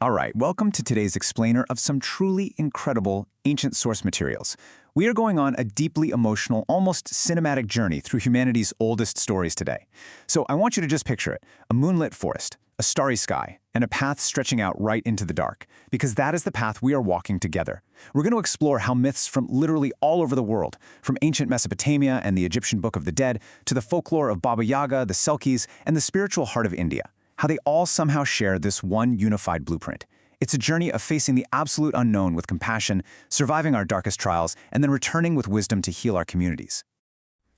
All right, welcome to today's explainer of some truly incredible ancient source materials. We are going on a deeply emotional, almost cinematic journey through humanity's oldest stories today. So I want you to just picture it, a moonlit forest, a starry sky, and a path stretching out right into the dark, because that is the path we are walking together. We're going to explore how myths from literally all over the world, from ancient Mesopotamia and the Egyptian Book of the Dead, to the folklore of Baba Yaga, the Selkies, and the spiritual heart of India, how they all somehow share this one unified blueprint. It's a journey of facing the absolute unknown with compassion, surviving our darkest trials, and then returning with wisdom to heal our communities.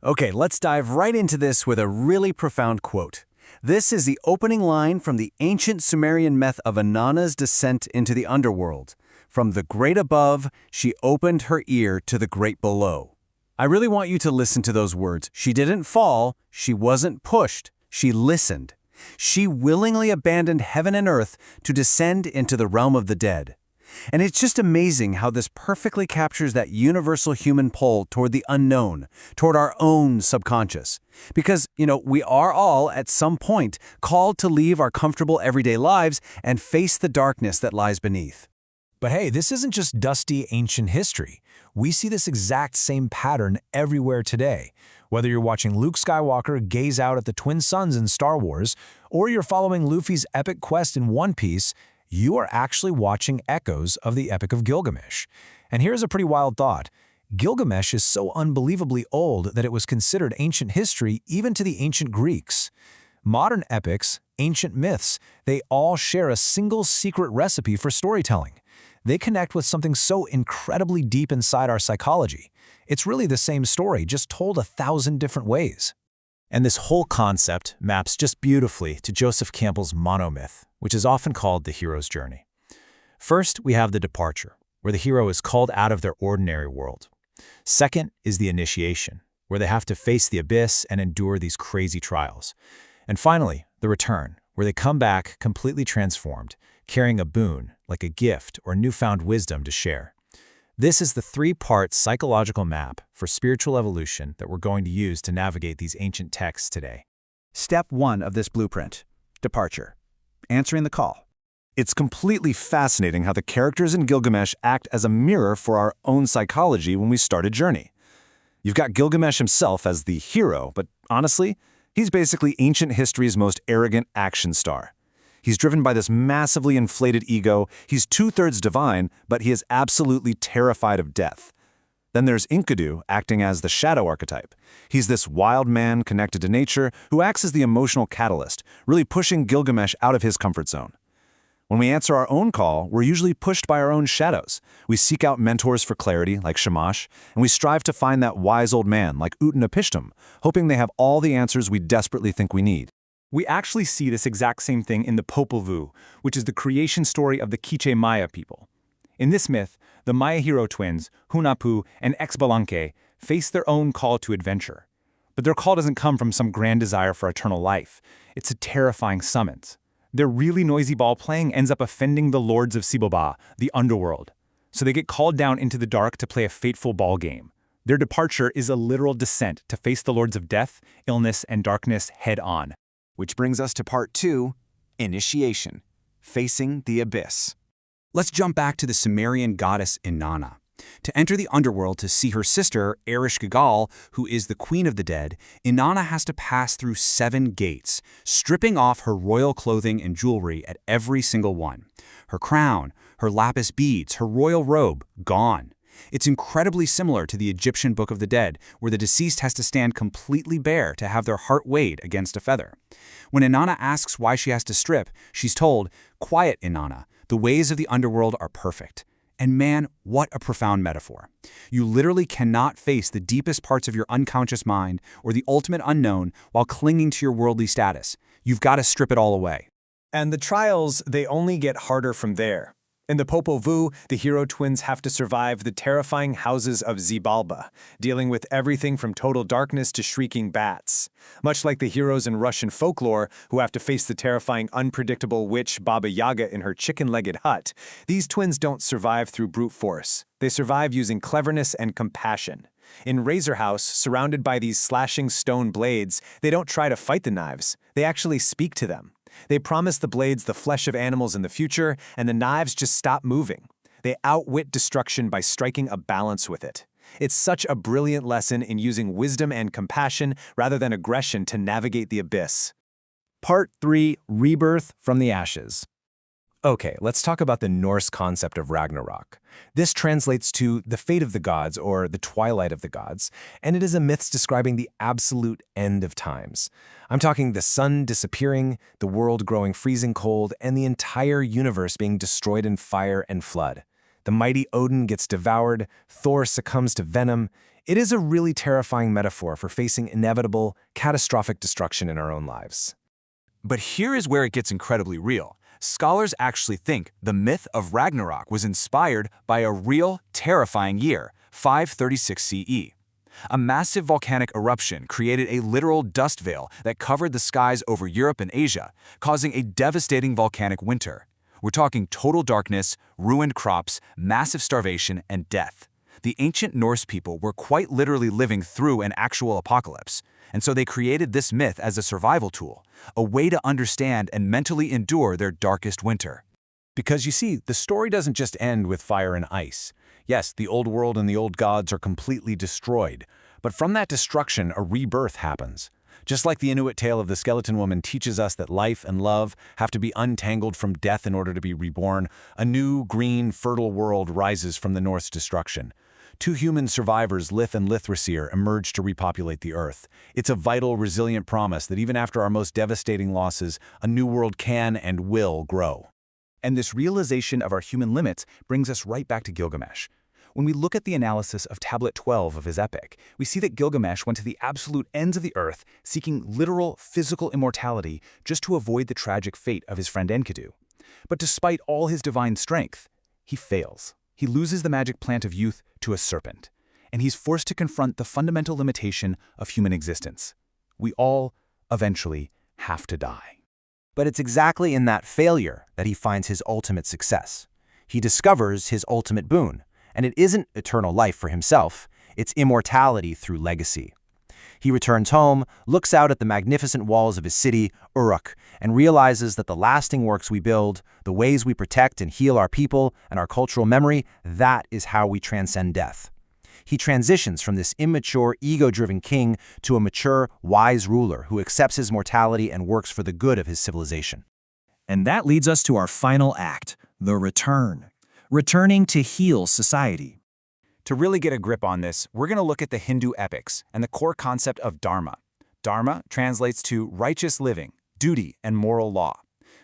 Okay, let's dive right into this with a really profound quote. This is the opening line from the ancient Sumerian myth of Inanna's descent into the underworld. From the great above, she opened her ear to the great below. I really want you to listen to those words. She didn't fall, she wasn't pushed, she listened. She willingly abandoned heaven and earth to descend into the realm of the dead. And it's just amazing how this perfectly captures that universal human pull toward the unknown, toward our own subconscious. Because, we are all, at some point, called to leave our comfortable everyday lives and face the darkness that lies beneath. But hey, this isn't just dusty ancient history. We see this exact same pattern everywhere today. Whether you're watching Luke Skywalker gaze out at the twin suns in Star Wars, or you're following Luffy's epic quest in One Piece, you are actually watching echoes of the Epic of Gilgamesh. And here's a pretty wild thought. Gilgamesh is so unbelievably old that it was considered ancient history even to the ancient Greeks. Modern epics, ancient myths, they all share a single secret recipe for storytelling. They connect with something so incredibly deep inside our psychology. It's really the same story, just told 1,000 different ways. And this whole concept maps just beautifully to Joseph Campbell's monomyth, which is often called the hero's journey. First, we have the departure, where the hero is called out of their ordinary world. Second is the initiation, where they have to face the abyss and endure these crazy trials. And finally, the return, where they come back completely transformed, carrying a boon, like a gift or newfound wisdom to share. This is the three-part psychological map for spiritual evolution that we're going to use to navigate these ancient texts today. Step 1 of this blueprint: departure. Answering the call. It's completely fascinating how the characters in Gilgamesh act as a mirror for our own psychology when we start a journey. You've got Gilgamesh himself as the hero, but honestly, he's basically ancient history's most arrogant action star. He's driven by this massively inflated ego. He's two-thirds divine, but he is absolutely terrified of death. Then there's Enkidu, acting as the shadow archetype. He's this wild man connected to nature who acts as the emotional catalyst, really pushing Gilgamesh out of his comfort zone. When we answer our own call, we're usually pushed by our own shadows. We seek out mentors for clarity, like Shamash, and we strive to find that wise old man, like Utnapishtim, hoping they have all the answers we desperately think we need. We actually see this exact same thing in the Popol Vuh, which is the creation story of the Quiche Maya people. In this myth, the Maya hero twins, Hunahpu and Xbalanque, face their own call to adventure. But their call doesn't come from some grand desire for eternal life. It's a terrifying summons. Their really noisy ball playing ends up offending the lords of Siboba, the underworld. So they get called down into the dark to play a fateful ball game. Their departure is a literal descent to face the lords of death, illness, and darkness head-on. Which brings us to part 2, initiation, facing the abyss. Let's jump back to the Sumerian goddess Inanna. To enter the underworld to see her sister, Ereshkigal, who is the queen of the dead, Inanna has to pass through 7 gates, stripping off her royal clothing and jewelry at every single one. Her crown, her lapis beads, her royal robe, gone. It's incredibly similar to the Egyptian Book of the Dead, where the deceased has to stand completely bare to have their heart weighed against a feather. When Inanna asks why she has to strip, she's told, "Quiet, Inanna, the ways of the underworld are perfect." And man, what a profound metaphor. You literally cannot face the deepest parts of your unconscious mind or the ultimate unknown while clinging to your worldly status. You've got to strip it all away. And the trials, they only get harder from there. In the Popol Vuh, the hero twins have to survive the terrifying houses of Xibalba, dealing with everything from total darkness to shrieking bats. Much like the heroes in Russian folklore who have to face the terrifying, unpredictable witch Baba Yaga in her chicken-legged hut, these twins don't survive through brute force. They survive using cleverness and compassion. In Razor House, surrounded by these slashing stone blades, they don't try to fight the knives. They actually speak to them. They promise the blades the flesh of animals in the future, and the knives just stop moving. They outwit destruction by striking a balance with it. It's such a brilliant lesson in using wisdom and compassion rather than aggression to navigate the abyss. Part 3: Rebirth from the Ashes. Okay, let's talk about the Norse concept of Ragnarok. This translates to the fate of the gods, or the twilight of the gods, and it is a myth describing the absolute end of times. I'm talking the sun disappearing, the world growing freezing cold, and the entire universe being destroyed in fire and flood. The mighty Odin gets devoured, Thor succumbs to venom. It is a really terrifying metaphor for facing inevitable, catastrophic destruction in our own lives. But here is where it gets incredibly real. Scholars actually think the myth of Ragnarok was inspired by a real, terrifying year, 536 CE. A massive volcanic eruption created a literal dust veil that covered the skies over Europe and Asia, causing a devastating volcanic winter. We're talking total darkness, ruined crops, massive starvation, and death. The ancient Norse people were quite literally living through an actual apocalypse, and so they created this myth as a survival tool, a way to understand and mentally endure their darkest winter. Because you see, the story doesn't just end with fire and ice. Yes, the old world and the old gods are completely destroyed, but from that destruction, a rebirth happens. Just like the Inuit tale of the skeleton woman teaches us that life and love have to be untangled from death in order to be reborn, a new, green, fertile world rises from the Norse destruction. 2 human survivors, Lith and Lithrasir, emerge to repopulate the Earth. It's a vital, resilient promise that even after our most devastating losses, a new world can and will grow. And this realization of our human limits brings us right back to Gilgamesh. When we look at the analysis of Tablet 12 of his epic, we see that Gilgamesh went to the absolute ends of the earth, seeking literal, physical immortality just to avoid the tragic fate of his friend Enkidu. But despite all his divine strength, he fails. He loses the magic plant of youth to a serpent, and he's forced to confront the fundamental limitation of human existence. We all, eventually, have to die. But it's exactly in that failure that he finds his ultimate success. He discovers his ultimate boon, and it isn't eternal life for himself, it's immortality through legacy. He returns home, looks out at the magnificent walls of his city, Uruk, and realizes that the lasting works we build, the ways we protect and heal our people and our cultural memory, that is how we transcend death. He transitions from this immature, ego-driven king to a mature, wise ruler who accepts his mortality and works for the good of his civilization. And that leads us to our final act, the return. Returning to heal society. To really get a grip on this, we're going to look at the Hindu epics and the core concept of dharma. Dharma translates to righteous living, duty, and moral law.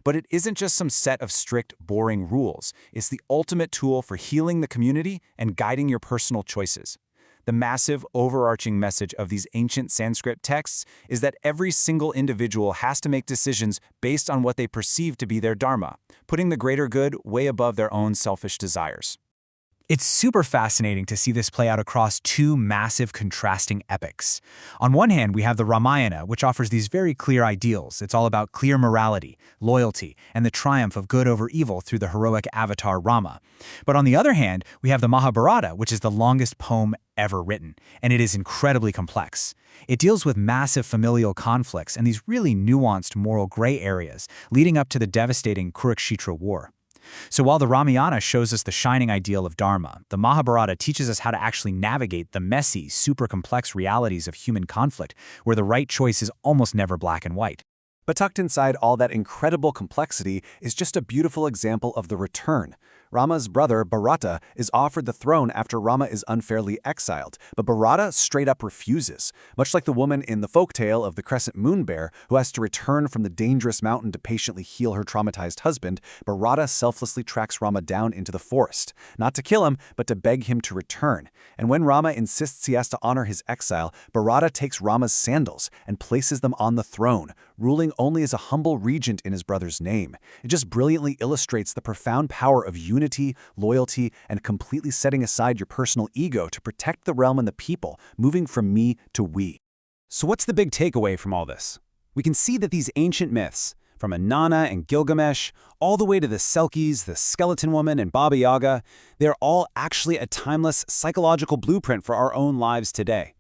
But it isn't just some set of strict, boring rules. It's the ultimate tool for healing the community and guiding your personal choices. The massive, overarching message of these ancient Sanskrit texts is that every single individual has to make decisions based on what they perceive to be their dharma, putting the greater good way above their own selfish desires. It's super fascinating to see this play out across 2 massive contrasting epics. On one hand, we have the Ramayana, which offers these very clear ideals. It's all about clear morality, loyalty, and the triumph of good over evil through the heroic avatar Rama. But on the other hand, we have the Mahabharata, which is the longest poem ever written, and it is incredibly complex. It deals with massive familial conflicts and these really nuanced moral gray areas, leading up to the devastating Kurukshetra War. So while the Ramayana shows us the shining ideal of Dharma, the Mahabharata teaches us how to actually navigate the messy, super complex realities of human conflict, where the right choice is almost never black and white. But tucked inside all that incredible complexity is just a beautiful example of the return. Rama's brother, Bharata, is offered the throne after Rama is unfairly exiled, but Bharata straight up refuses. Much like the woman in the folktale of the crescent moon bear who has to return from the dangerous mountain to patiently heal her traumatized husband, Bharata selflessly tracks Rama down into the forest, not to kill him, but to beg him to return. And when Rama insists he has to honor his exile, Bharata takes Rama's sandals and places them on the throne, ruling only as a humble regent in his brother's name. It just brilliantly illustrates the profound power of unity, loyalty, and completely setting aside your personal ego to protect the realm and the people, moving from me to we. So what's the big takeaway from all this? We can see that these ancient myths, from Inanna and Gilgamesh, all the way to the Selkies, the Skeleton Woman, and Baba Yaga, they're all actually a timeless psychological blueprint for our own lives today.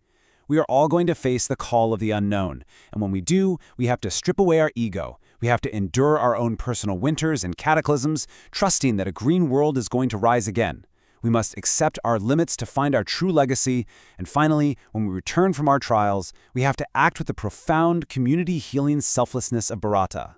We are all going to face the call of the unknown, and when we do, we have to strip away our ego. We have to endure our own personal winters and cataclysms, trusting that a green world is going to rise again. We must accept our limits to find our true legacy, and finally, when we return from our trials, we have to act with the profound community-healing selflessness of Bharata.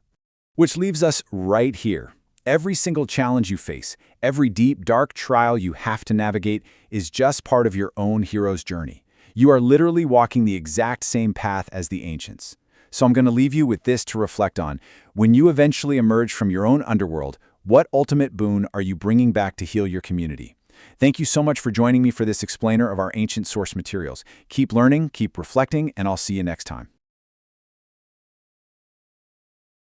Which leaves us right here. Every single challenge you face, every deep, dark trial you have to navigate is just part of your own hero's journey. You are literally walking the exact same path as the ancients. So I'm going to leave you with this to reflect on. When you eventually emerge from your own underworld, what ultimate boon are you bringing back to heal your community? Thank you so much for joining me for this explainer of our ancient source materials. Keep learning, keep reflecting, and I'll see you next time.